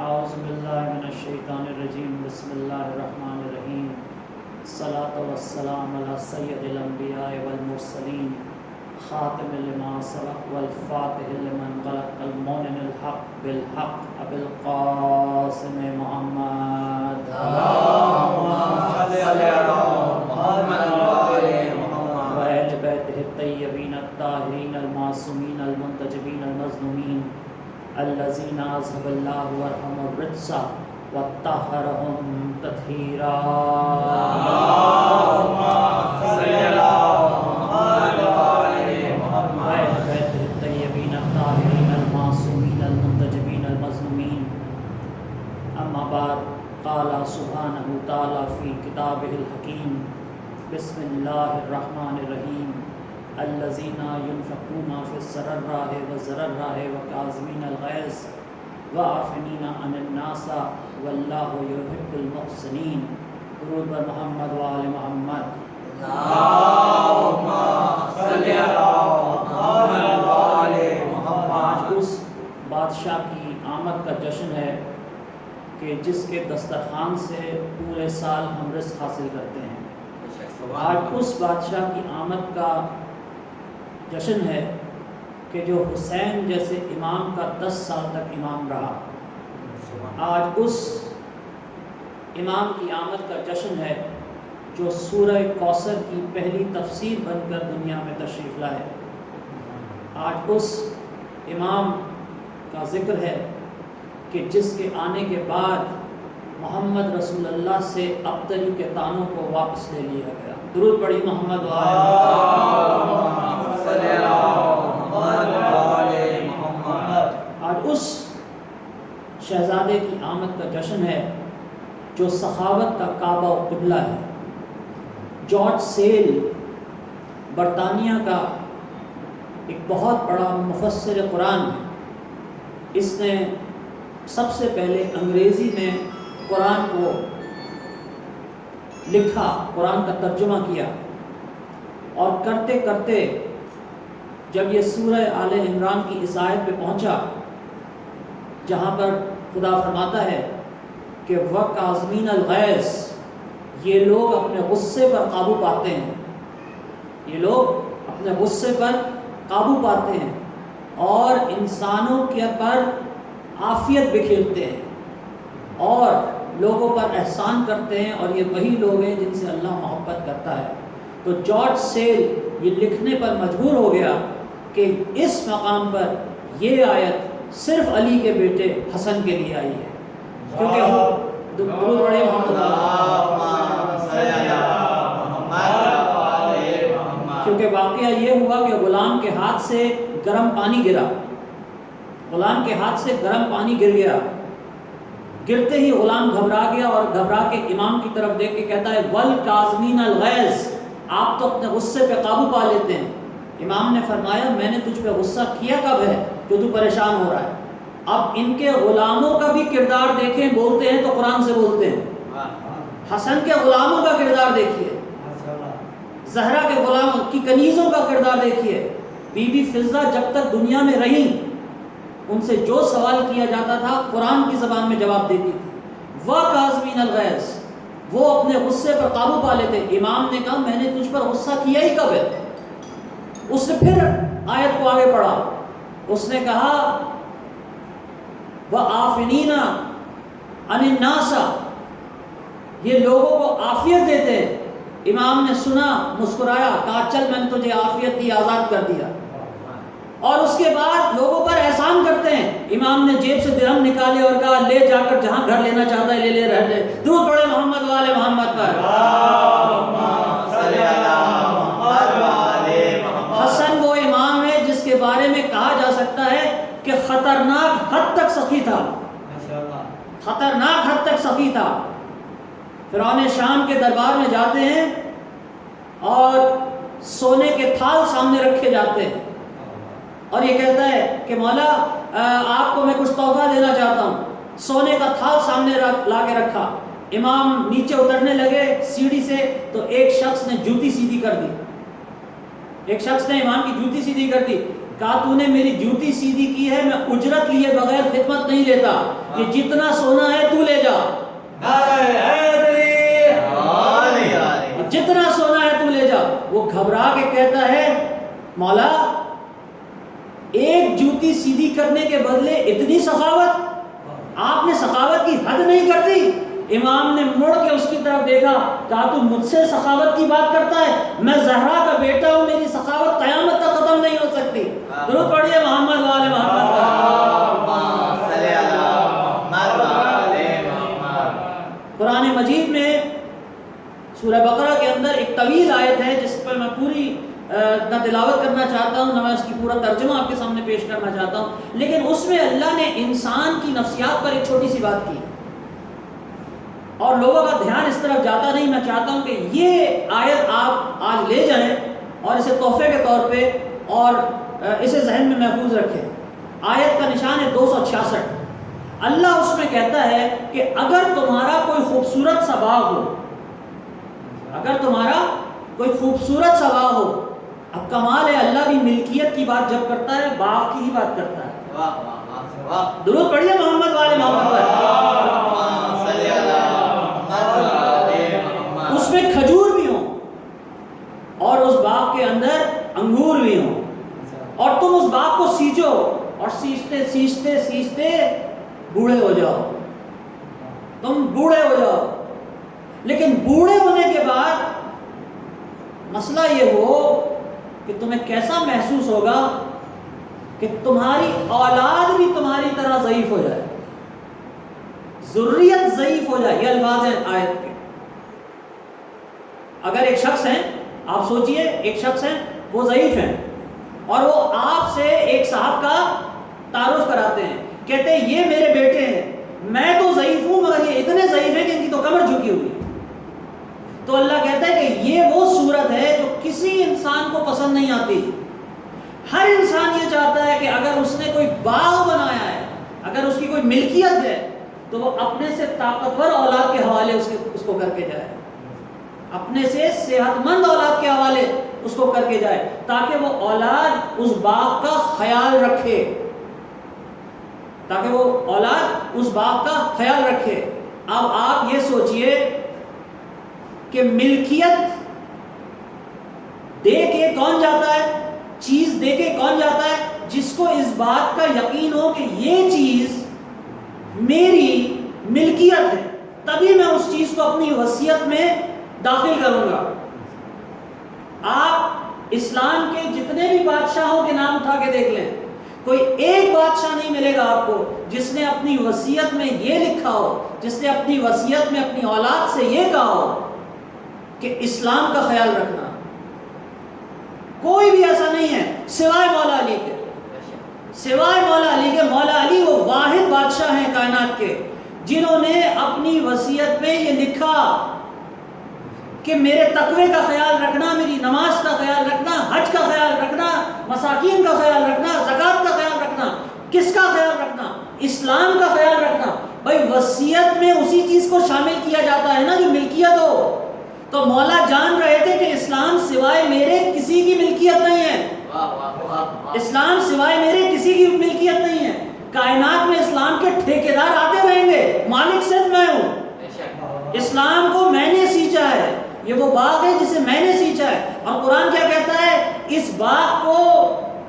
اعوذ باللہ من الشیطان الرجیم بسم اللہ الرحمن الرحیم الصلاۃ والسلام علی سید الانبیاء والمرسلین خاتم لما سبق والفاتح لمن غلق المعلن الحق بالحق ابی القاسم محمد اللهم صل علی محمد وعلى محمد وآل بیتہ الطیبین الطاہرین المعصومین المنتجبین المظلومین الذین اذهب اللہ عنہم الرجس وطہرہم تطہیرا اللهم صل علی محمد وعلى محمد وآل بیتہ الطیبین الطاہرین المعصومین المنتجبین المظلومین اما بعد قال سبحانہ تعالی فی کتابہ الحکیم بسم اللہ الرحمن الرحیم الذین ينفقون فی السراء والضراء وکاظمین الغیظ وعافین عن الناس واللہ یحب المحسنین. درود بر محمد و آل محمد. اللهم صل علی محمد وعلى محمد. آج اس بادشاہ کی آمد کا جشن ہے کہ جس کے دسترخوان سے پورے سال ہم رزق حاصل کرتے ہیں. آج اس بادشاہ کی آمد کا جشن ہے کہ جو حسین جیسے امام کا 10 سال تک امام رہا. آج اس امام کی آمد کا جشن ہے جو سورہ کوثر کی پہلی تفسیر بن کر دنیا میں تشریف لائے. آج اس امام کا ذکر ہے کہ جس کے آنے کے بعد محمد رسول اللہ سے ابتری کے تانوں کو واپس لے لیا گیا. درود پڑھی محمد اللهم صل علی محمد وعلى محمد. آج اس شہزادے کی آمد کا جشن ہے جو سخاوت کا کعبہ و قبلہ ہے. جارج سیل برطانیہ کا ایک بہت بڑا مفسر قرآن ہے. اس نے سب سے پہلے انگریزی میں قرآن کو لکھا، قرآن کا ترجمہ کیا، اور کرتے کرتے جب یہ سورہ آل عمران کی اس آیت پہ پہنچا جہاں پر خدا فرماتا ہے کہ وَقَاظِمِينَ الْغَيْظَ، یہ لوگ اپنے غصے پر قابو پاتے ہیں، یہ لوگ اپنے غصے پر قابو پاتے ہیں اور انسانوں کے پر عافیت بکھیرتے ہیں اور لوگوں پر احسان کرتے ہیں، اور یہ وہی لوگ ہیں جن سے اللہ محبت کرتا ہے. تو جارج سیل یہ لکھنے پر مجبور ہو گیا کہ اس مقام پر یہ آیت صرف علی کے بیٹے حسن کے لیے آئی ہے، کیونکہ درود پڑھیں محمد. کیونکہ واقعہ یہ ہوا کہ غلام کے ہاتھ سے گرم پانی گرا، غلام کے ہاتھ سے گرم پانی گر گیا. گرتے ہی غلام گھبرا گیا اور گھبرا کے امام کی طرف دیکھ کے کہتا ہے وَالْكَاظِمِينَ الْغَيْظَ، آپ تو اپنے غصے پہ قابو پا لیتے ہیں. امام نے فرمایا میں نے تجھ پہ غصہ کیا کب ہے جو تو پریشان ہو رہا ہے؟ اب ان کے غلاموں کا بھی کردار دیکھیں، بولتے ہیں تو قرآن سے بولتے ہیں. حسن کے غلاموں کا کردار دیکھیے، زہرا کے غلاموں کی کنیزوں کا کردار دیکھیے. بی بی فضہ جب تک دنیا میں رہیں ان سے جو سوال کیا جاتا تھا قرآن کی زبان میں جواب دیتی تھی. وَقَاظِمِينَ الْغَيْظَ، وہ اپنے غصے پر قابو پا لیتے. امام نے کہا میں نے تجھ پر غصہ کیا ہی کب ہے؟ اس نے پھر آیت کو آگے پڑھا، اس نے کہا وَعَافِنِينَ عَنِ النَّاسَ، یہ لوگوں کو عافیت دیتے. امام نے سنا، مسکرایا، کہا چل میں نے تجھے عافیت دی، آزاد کر دیا. اور اس کے بعد لوگوں پر احسان کرتے ہیں. امام نے جیب سے درہم نکالے اور کہا لے جا کر جہاں گھر لینا چاہتا ہے لے لے، رہ لے. درود پڑھے محمد و آل محمد پر. حسن وہ امام ہے جس کے بارے میں کہا جا سکتا ہے کہ خطرناک حد تک سخی تھا، خطرناک حد تک سخی تھا. فرعون شام کے دربار میں جاتے ہیں اور سونے کے تھال سامنے رکھے جاتے ہیں اور یہ کہتا ہے کہ مولا آپ کو میں کچھ تحفہ دینا چاہتا ہوں. سونے کا تھال سامنے لا کے رکھا. امام نیچے اترنے لگے سیڑھی سے تو ایک شخص نے جوتی سیدھی کر دی، ایک شخص نے امام کی جوتی سیدھی کر دی. کہا تو نے میری جوتی سیدھی کی ہے، میں اجرت لیے بغیر خدمت نہیں لیتا، یہ جتنا سونا ہے تو لے جا، جتنا سونا ہے تو لے جا۔ وہ گھبرا کے کہتا ہے مولا ایک جوتی سیدھی کرنے کے بدلے اتنی سخاوت، آپ نے سخاوت کی حد نہیں کر دی۔ امام نے مڑ کے اس کی طرف دیکھا، کہا تو مجھ سے سخاوت کی بات کرتا ہے، میں زہرا کا بیٹا ہوں، میری سخاوت قیامت تک ختم نہیں ہو سکتی۔ درود پڑھیے محمد والے محمد پر۔ قرآن مجید میں سورہ بقرہ کے اندر ایک طویل آیت ہے جس پر میں پوری نہ تلاوت کرنا چاہتا ہوں، نہ میں اس کی پورا ترجمہ آپ کے سامنے پیش کرنا چاہتا ہوں، لیکن اس میں اللہ نے انسان کی نفسیات پر ایک چھوٹی سی بات کی، اور لوگوں کا دھیان اس طرف جاتا نہیں۔ میں چاہتا ہوں کہ یہ آیت آپ آج لے جائیں اور اسے تحفے کے طور پہ اور اسے ذہن میں محفوظ رکھیں۔ آیت کا نشان ہے 266۔ اللہ اس میں کہتا ہے کہ اگر تمہارا کوئی خوبصورت سا باغ ہو، اگر تمہارا کوئی خوبصورت سا باغ ہو، اب کمال ہے اللہ بھی ملکیت کی بات جب کرتا ہے باغ کی ہی بات کرتا ہے۔ درود پڑھیے محمد والے محمد پر۔ اس میں کھجور بھی ہوں اور اس باغ کے اندر انگور بھی ہوں، اور تم اس باغ کو سینچو اور سینچتے سینچتے سینچتے بوڑھے ہو جاؤ، تم بوڑھے ہو جاؤ، لیکن بوڑھے ہونے کے بعد مسئلہ یہ ہو کہ تمہیں کیسا محسوس ہوگا کہ تمہاری اولاد بھی تمہاری طرح ضعیف ہو جائے، ذریت ضعیف ہو جائے۔ یہ الفاظ ہیں آیت کے۔ اگر ایک شخص ہیں، آپ سوچئے ایک شخص ہیں، وہ ضعیف ہیں اور وہ آپ سے ایک صاحب کا تعارف کراتے ہیں، کہتے ہیں یہ میرے بیٹے ہیں، میں تو ضعیف ہوں مگر یہ اتنے ضعیف ہیں کہ ان کی تو کمر جھکی ہوئی۔ تو اللہ کہتا ہے کہ یہ وہ صورت ہے جو کسی انسان کو پسند نہیں آتی۔ ہر انسان یہ چاہتا ہے کہ اگر اس نے کوئی باغ بنایا ہے، اگر اس کی کوئی ملکیت ہے، تو وہ اپنے سے طاقتور اولاد کے حوالے اس کو کر کے جائے، اپنے سے صحت مند اولاد کے حوالے اس کو کر کے جائے، تاکہ وہ اولاد اس باغ کا خیال رکھے، تاکہ وہ اولاد اس باغ کا خیال رکھے۔ اب آپ یہ سوچئے کہ ملکیت دے کے کون جاتا ہے، چیز دے کے کون جاتا ہے؟ جس کو اس بات کا یقین ہو کہ یہ چیز میری ملکیت ہے، تبھی میں اس چیز کو اپنی وصیت میں داخل کروں گا۔ آپ اسلام کے جتنے بھی بادشاہوں کے نام اٹھا کے دیکھ لیں، کوئی ایک بادشاہ نہیں ملے گا آپ کو جس نے اپنی وصیت میں یہ لکھا ہو، جس نے اپنی وصیت میں اپنی اولاد سے یہ کہا ہو کہ اسلام کا خیال رکھنا۔ کوئی بھی ایسا نہیں ہے سوائے مولا علی کے، سوائے مولا علی کے۔ مولا علی وہ واحد بادشاہ ہیں کائنات کے جنہوں نے اپنی وصیت میں یہ لکھا کہ میرے تقوی کا خیال رکھنا، میری نماز کا خیال رکھنا، حج کا خیال رکھنا، مساکین کا خیال رکھنا، زکوٰۃ کا خیال رکھنا۔ کس کا خیال رکھنا؟ اسلام کا خیال رکھنا۔ بھائی وصیت میں اسی چیز کو شامل کیا جاتا ہے نا جو ملکیت ہو۔ تو مولا جان رہے تھے کہ اسلام سوائے میرے کسی کی ملکیت نہیں ہے، اسلام سوائے میرے کسی کی ملکیت نہیں ہے۔ کائنات میں اسلام کے ٹھیکیدار آتے رہیں گے، مالک صرف میں ہوں۔ اسلام کو میں نے سینچا ہے، یہ وہ باغ ہے جسے میں نے سینچا ہے۔ اور قرآن کیا کہتا ہے؟ اس باغ کو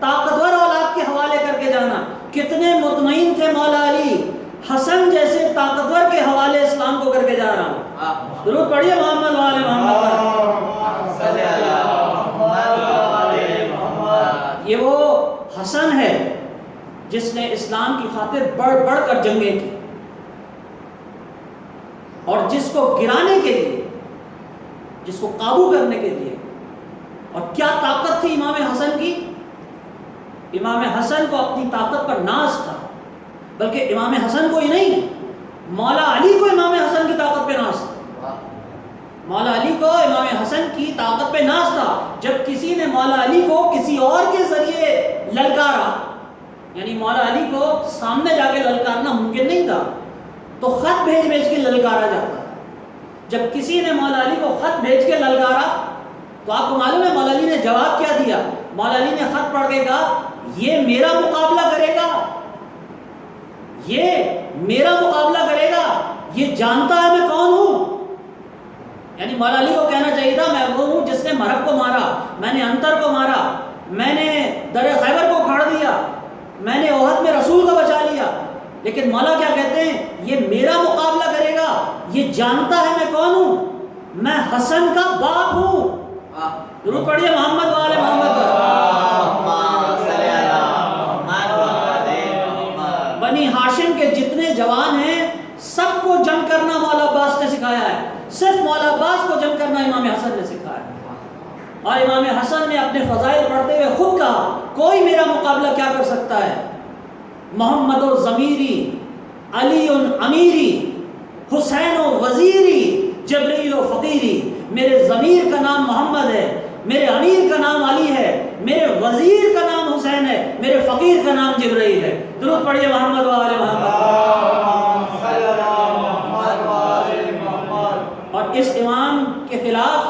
طاقتور اولاد کے حوالے کر کے جانا۔ کتنے مطمئن تھے مولا علی، حسن جیسے طاقتور کے حوالے اسلام کو کر کے جا رہا ہوں۔ درود پڑھیے محمد والے محمد پر۔ یہ وہ حسن ہے جس نے اسلام کی خاطر بڑھ بڑھ کر جنگیں کی، اور جس کو گرانے کے لیے، جس کو قابو کرنے کے لیے، اور کیا طاقت تھی امام حسن کی؟ امام حسن کو اپنی طاقت پر ناز تھا، بلکہ امام حسن کو ہی نہیں، مولا علی کو امام حسن کی طاقت پہ ناز تھا۔ مولا علی کو امام حسن کی طاقت پہ ناز تھا۔ جب کسی نے مولا علی کو کسی اور کے ذریعے للکارا، یعنی مولا علی کو سامنے جا کے للکارنا ممکن نہیں تھا، تو خط بھیج بھیج کے للکارا جاتا تھا۔ جب کسی نے مولا علی کو خط بھیج کے للکارا تو آپ کو معلوم ہے مولا علی نے جواب کیا دیا؟ مولا علی نے خط پڑھ کے کہا یہ میرا مقابلہ کرے گا، یہ میرا مقابلہ کرے گا، یہ جانتا ہے میں کون ہوں۔ یعنی مولا علی کو کہنا چاہیے تھا میں وہ ہوں جس نے مرب کو مارا، میں نے انتر کو مارا، میں نے در خیبر کو اکھاڑ دیا، میں نے احد میں رسول کو بچا لیا۔ لیکن مولا کیا کہتے ہیں؟ یہ میرا مقابلہ کرے گا، یہ جانتا ہے میں کون ہوں، میں حسن کا باپ ہوں۔ ضرور پڑھیے محمد والے محمد۔ بنی ہاشم کے جتنے جوان ہیں سب کو جنگ کرنا مولا عباس نے سکھایا ہے، صرف مولا عباس کو جنگ کرنا امام حسن نے سکھایا ہے۔ اور امام حسن نے اپنے فضائل پڑھتے ہوئے خود کہا کوئی میرا مقابلہ کیا کر سکتا ہے؟ محمد و ضمیری، علی امیری، حسین و وزیری، جبریل و فقیری۔ میرے ضمیر کا نام محمد ہے، میرے امیر کا نام علی ہے، میرے وزیر کا نام حسین ہے، میرے فقیر کا نام جبرائیل ہے۔ درود پڑھیے محمد و آل محمد۔ اور اس امام کے خلاف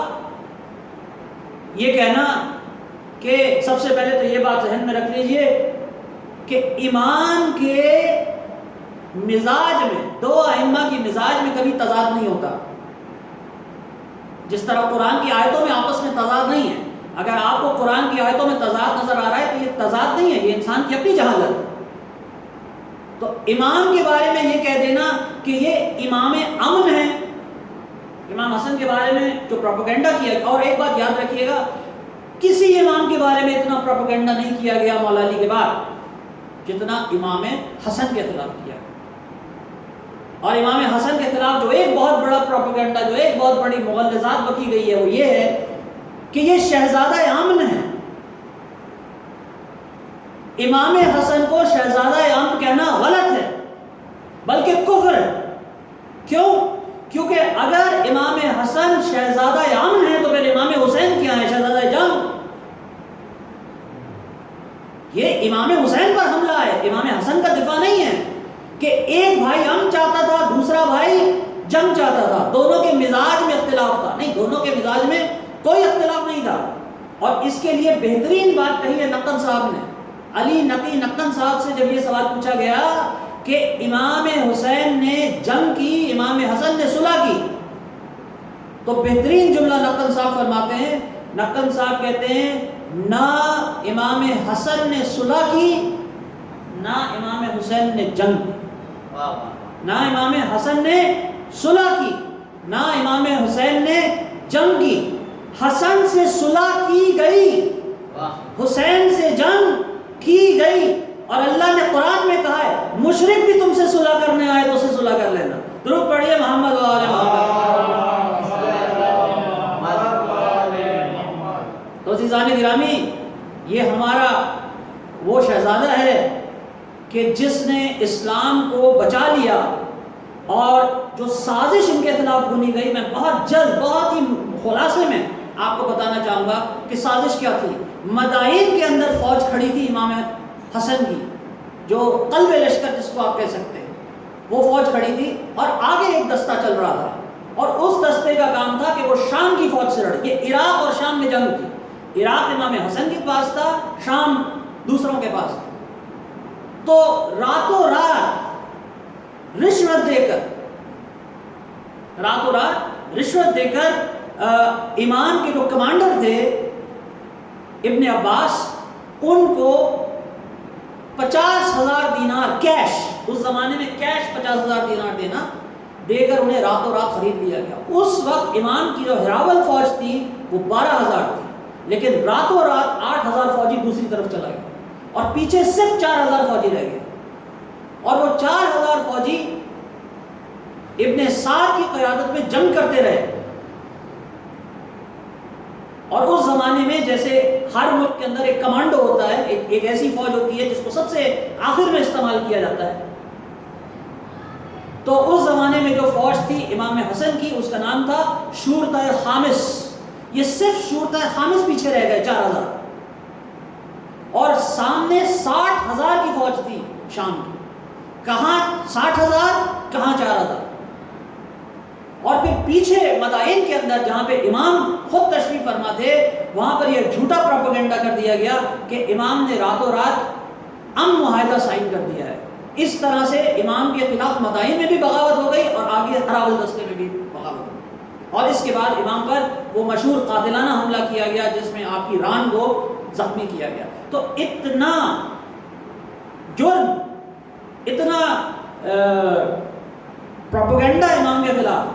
یہ کہنا کہ سب سے پہلے تو یہ بات ذہن میں رکھ لیجئے کہ امام کے مزاج میں، دو ائمہ کی مزاج میں کبھی تضاد نہیں ہوتا۔ جس طرح قرآن کی آیتوں میں آپس میں تضاد نہیں ہے، اگر آپ کو قرآن کی آیتوں میں تضاد نظر آ رہا ہے تو یہ تضاد نہیں ہے، یہ انسان کی اپنی جہالت۔ تو امام کے بارے میں یہ کہہ دینا کہ یہ امام امن ہے، امام حسن کے بارے میں جو پروپیگنڈا کیا، اور ایک بات یاد رکھیے گا کسی امام کے بارے میں اتنا پروپیگنڈا نہیں کیا گیا مولا علی کے بعد جتنا امام حسن کے خلاف کیا۔ اور امام حسن کے خلاف جو ایک بہت بڑا پروپیگنڈا، جو ایک بہت بڑی مغلظات بکی گئی ہے وہ یہ ہے کہ یہ شہزادہ امن ہے۔ امام حسن کو شہزادہ امن کہنا غلط ہے بلکہ کفر ہے۔ کیوں؟ کیونکہ اگر امام حسن شہزادہ امن ہے تو پھر امام حسین کیا ہے؟ شہزادہ جنگ۔ یہ امام حسین پر حملہ ہے، امام حسن کا دفاع نہیں ہے کہ ایک بھائی امن چاہتا تھا دوسرا بھائی جنگ چاہتا تھا، دونوں کے مزاج میں اختلاف تھا۔ نہیں، دونوں کے مزاج میں کوئی اختلاف نہیں تھا۔ اور اس کے لیے بہترین بات کہی ہے نقن صاحب نے، علی نقی نقن صاحب سے جب یہ سوال پوچھا گیا کہ امام حسین نے جنگ کی، امام حسن نے صلح کی، تو بہترین جملہ نقن صاحب فرماتے ہیں، نقن صاحب کہتے ہیں نہ امام حسن نے صلح کی نہ امام حسین نے جنگ کی۔ نہ امام حسن نے صلح کی نہ امام حسین نے جنگ کی۔ حسن سے صلح کی گئی، حسین سے جنگ کی گئی، اور اللہ نے قرآن میں کہا ہے مشرک بھی تم سے صلح کرنے آئے تو اسے صلح کر لینا۔ درود پڑھیے محمد و آل محمد۔ تو عزیزان گرامی، یہ ہمارا وہ شہزادہ ہے کہ جس نے اسلام کو بچا لیا، اور جو سازش ان کے خلاف بنی گئی، میں بہت جلد بہت ہی خلاصے میں آپ کو بتانا چاہوں گا کہ سازش کیا تھی۔ مدائن کے اندر فوج کھڑی تھی امام حسن کی، جو قلب لشکر جس کو آپ کہہ سکتے ہیں، وہ فوج کھڑی تھی، اور آگے ایک دستہ چل رہا تھا، اور اس دستے کا کام تھا کہ وہ شام کی فوج سے لڑے۔ یہ عراق اور شام میں جنگ تھی، عراق امام حسن کے پاس تھا، شام دوسروں کے پاس تھا۔ تو راتوں رات رشوت دے کر ایمان کے جو کمانڈر تھے ابن عباس، ان کو 50,000 دینار کیش، اس زمانے میں کیش 50,000 دینار دینا، دے کر انہیں راتوں رات خرید لیا گیا۔ اس وقت امام کی جو ہراول فوج تھی وہ 12,000 تھی، لیکن راتوں رات 8,000 فوجی دوسری طرف چلا گیا، اور پیچھے صرف 4,000 فوجی رہ گئے، اور وہ 4,000 فوجی ابن سعد کی قیادت میں جنگ کرتے رہے۔ اور اس زمانے میں جیسے ہر ملک کے اندر ایک کمانڈو ہوتا ہے، ایک ایسی فوج ہوتی ہے جس کو سب سے آخر میں استعمال کیا جاتا ہے، تو اس زمانے میں جو فوج تھی امام حسن کی، اس کا نام تھا شورتہ خامس۔ یہ صرف شورتہ خامس پیچھے رہ گئے 4,000، اور سامنے 60,000 کی فوج تھی شام کی۔ کہاں 60,000 کہاں 4,000، اور پھر پیچھے مدائن کے اندر جہاں پہ امام خود تشریف فرما تھے وہاں پر یہ جھوٹا پروپیگنڈا کر دیا گیا کہ امام نے راتوں رات امن معاہدہ سائن کر دیا ہے. اس طرح سے امام کے خلاف مدائن میں بھی بغاوت ہو گئی اور آگے اراول دستے میں بھی بغاوت ہو گئی. اور اس کے بعد امام پر وہ مشہور قاتلانہ حملہ کیا گیا جس میں آپ کی ران کو زخمی کیا گیا. تو اتنا جرم، اتنا پروپیگنڈا امام کے خلاف،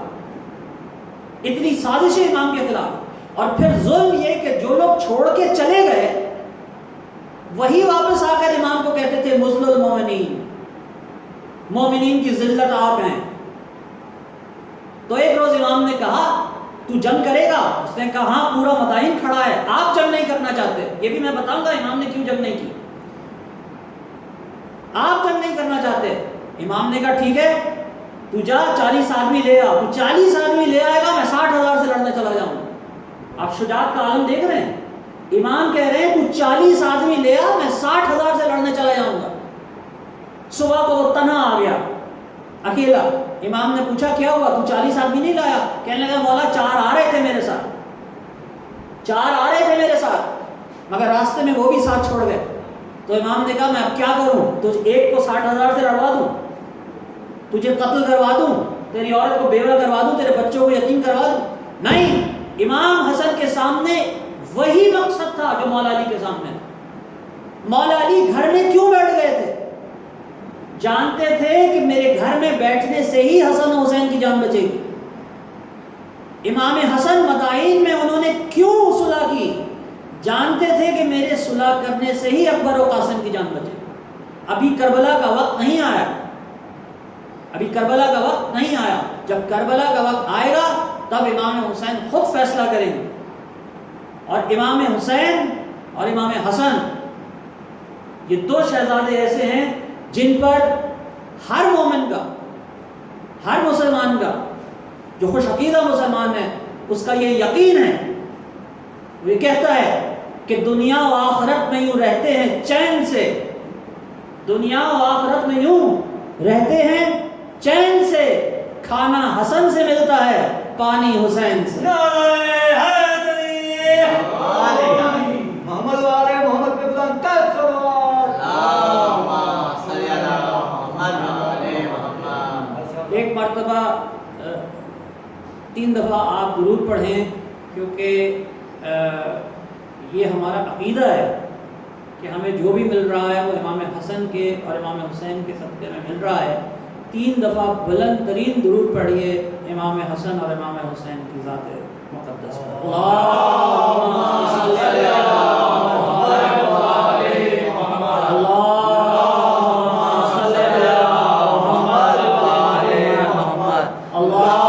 اتنی سازشیں امام کے خلاف، اور پھر ظلم یہ کہ جو لوگ چھوڑ کے چلے گئے وہی واپس آ کر امام کو کہتے تھے مذل المومنین، مومنین کی ذلت آپ ہیں. تو ایک روز امام نے کہا تو جنگ کرے گا؟ اس نے کہا ہاں پورا مدائن کھڑا ہے، آپ جنگ نہیں کرنا چاہتے. یہ بھی میں بتاؤں گا امام نے کیوں جنگ نہیں کی. آپ جنگ نہیں کرنا چاہتے. امام نے کہا ٹھیک ہے تو جا 40 آدمی لے آ. تو 40 آدمی لے آئے گا، میں 60,000 سے لڑنے چلا جاؤں گا. آپ شجاعت کا عالم دیکھ رہے ہیں. امام کہہ رہے ہیں تو 40 آدمی لے آ، میں 60,000 سے لڑنے چلا جاؤں گا. صبح کو وہ تنہا آ گیا اکیلا. امام نے پوچھا کیا ہوا، تو 40 آدمی نہیں لایا؟ کہنے لگا مولا 4 آ رہے تھے میرے ساتھ، 4 آ رہے تھے میرے ساتھ، مگر راستے میں وہ بھی ساتھ چھوڑ گئے. تو امام نے کہا میں اب کیا کروں، تو ایک کو 60,000 سے لڑوا دوں، تجھے قتل کروا دوں، تیری عورت کو بیوہ کروا دوں، تیرے بچوں کو یتیم کروا دوں؟ نہیں. امام حسن کے سامنے وہی مقصد تھا جو مولا علی کے سامنے تھا. مولا علی گھر میں کیوں بیٹھ گئے تھے؟ جانتے تھے کہ میرے گھر میں بیٹھنے سے ہی حسن و حسین کی جان بچے گی. امام حسن مدائن میں انہوں نے کیوں صلح کی؟ جانتے تھے کہ میرے صلح کرنے سے ہی اکبر و قاسم کی جان بچے گی. ابھی کربلا کا وقت نہیں آیا، ابھی کربلا کا وقت نہیں آیا. جب کربلا کا وقت آئے گا تب امام حسین خود فیصلہ کریں گے. اور امام حسین اور امام حسن یہ 2 شہزادے ایسے ہیں جن پر ہر مومن کا، ہر مسلمان کا جو خوش عقیدہ مسلمان ہے اس کا یہ یقین ہے، وہ یہ کہتا ہے کہ دنیا و آخرت میں یوں رہتے ہیں چین سے، دنیا و آخرت میں یوں رہتے ہیں چین سے، کھانا حسن سے ملتا ہے، پانی حسین سے. محمد والے محمد پہ بلند کر ایک مرتبہ 3 دفعہ آپ درود پڑھیں، کیونکہ یہ ہمارا عقیدہ ہے کہ ہمیں جو بھی مل رہا ہے وہ امام حسن کے اور امام حسین کے صدقے میں مل رہا ہے. 3 دفعہ بلند ترین درود پڑھیے امام حسن اور امام حسین کی ذات مقدس پر. اللہم صلی علی محمد و آل محمد. اللہم صلی علی محمد و آل محمد. اللہ